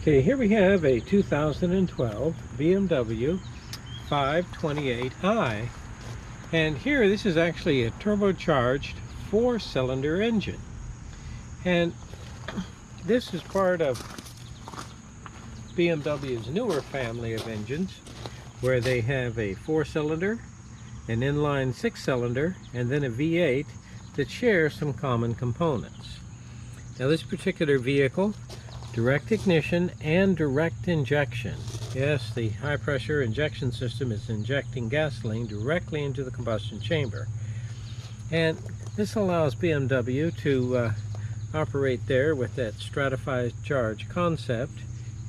Okay, here we have a 2012 BMW 528i, and here this is actually a turbocharged four-cylinder engine, and this is part of BMW's newer family of engines where they have a four-cylinder, an inline six-cylinder, and then a V8 that share some common components. Now this particular vehicle, direct ignition and direct injection. Yes, the high pressure injection system is injecting gasoline directly into the combustion chamber. And this allows BMW to operate there with that stratified charge concept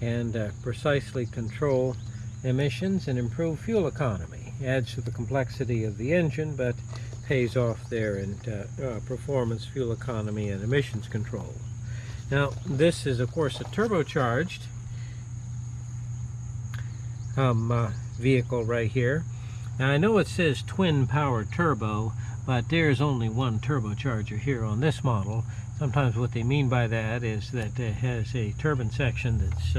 and precisely control emissions and improve fuel economy. Adds to the complexity of the engine, but pays off there in performance, fuel economy, and emissions control. Now, this is, of course, a turbocharged vehicle right here. Now, I know it says twin power turbo, but there's only one turbocharger here on this model. Sometimes what they mean by that is that it has a turbine section that's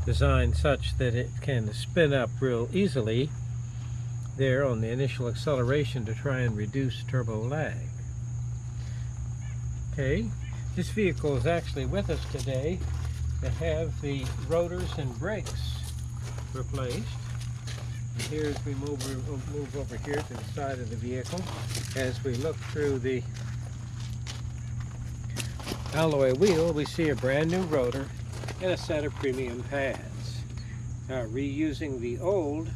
designed such that it can spin up real easily there on the initial acceleration to try and reduce turbo lag. Okay. This vehicle is actually with us today to have the rotors and brakes replaced. And here as we move over here to the side of the vehicle, as we look through the alloy wheel, we see a brand new rotor and a set of premium pads. Reusing the old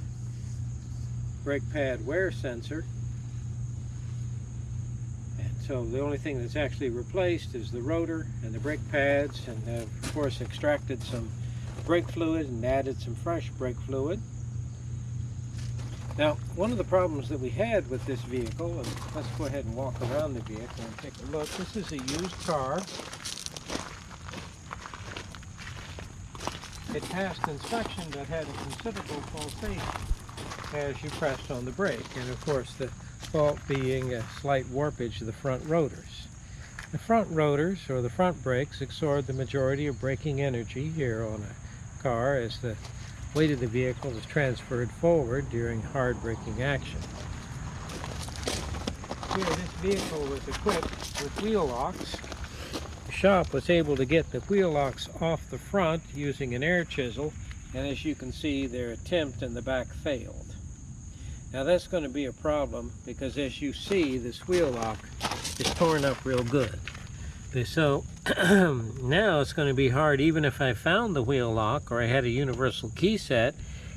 brake pad wear sensor. So the only thing that's actually replaced is the rotor and the brake pads, and of course extracted some brake fluid and added some fresh brake fluid. Now, one of the problems that we had with this vehicle, and let's go ahead and walk around the vehicle and take a look. This is a used car. It passed inspection but had a considerable pulsation as you pressed on the brake, and of course the fault being a slight warpage of the front rotors. The front rotors, or the front brakes, absorb the majority of braking energy here on a car as the weight of the vehicle is transferred forward during hard braking action. Here, this vehicle was equipped with wheel locks. The shop was able to get the wheel locks off the front using an air chisel, and as you can see, their attempt in the back failed. Now that's going to be a problem because, as you see, this wheel lock is torn up real good. So now it's going to be hard. Even if I found the wheel lock or I had a universal key set,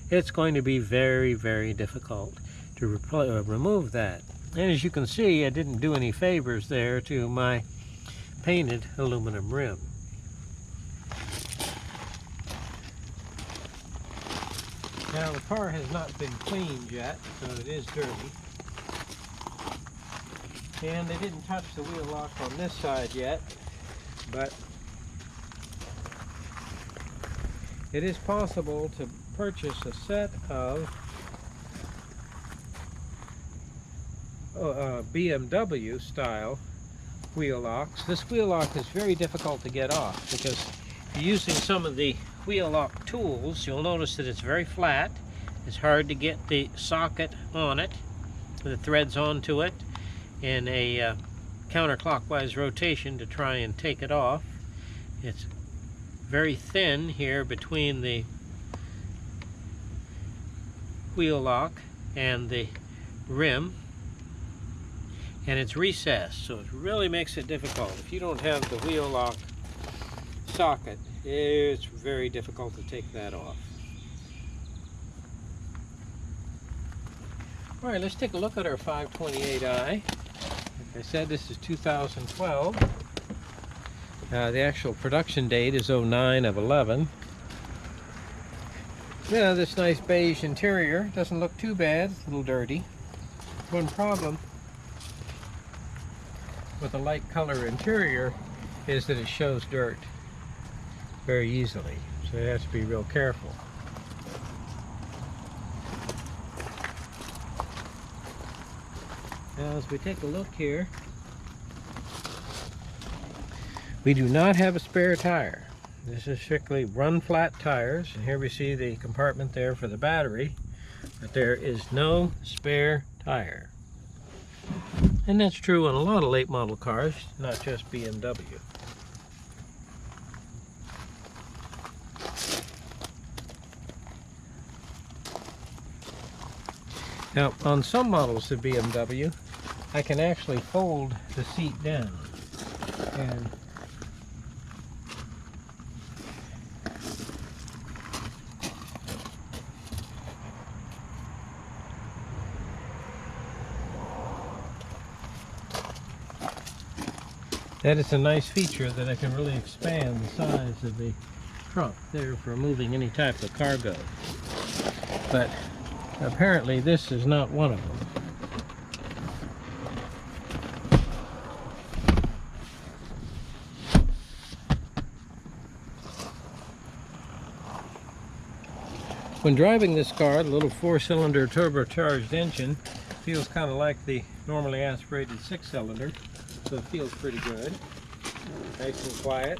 it's going to be very, very difficult to remove that. And as you can see, I didn't do any favors there to my painted aluminum rim. Now the car has not been cleaned yet, so it is dirty. And they didn't touch the wheel lock on this side yet, but it is possible to purchase a set of BMW style wheel locks. This wheel lock is very difficult to get off because using some of the wheel lock tools, you'll notice that it's very flat. It's hard to get the socket on it, the threads onto it in a counterclockwise rotation to try and take it off. It's very thin here between the wheel lock and the rim, and it's recessed, so it really makes it difficult. If you don't have the wheel lock socket, it's very difficult to take that off. All right, let's take a look at our 528i. Like I said, this is 2012. The actual production date is 09/11. Yeah, this nice beige interior doesn't look too bad. It's a little dirty. One problem with a light color interior is that it shows dirt very easily, so you have to be real careful. Now as we take a look here, we do not have a spare tire. This is strictly run flat tires, and here we see the compartment there for the battery, but there is no spare tire. And that's true on a lot of late model cars, not just BMW. Now, on some models of BMW, I can actually fold the seat down. And that is a nice feature, that I can really expand the size of the trunk there for moving any type of cargo. But apparently this is not one of them. When driving this car, the little 4-cylinder turbocharged engine feels kind of like the normally aspirated 6-cylinder, so it feels pretty good. Nice and quiet.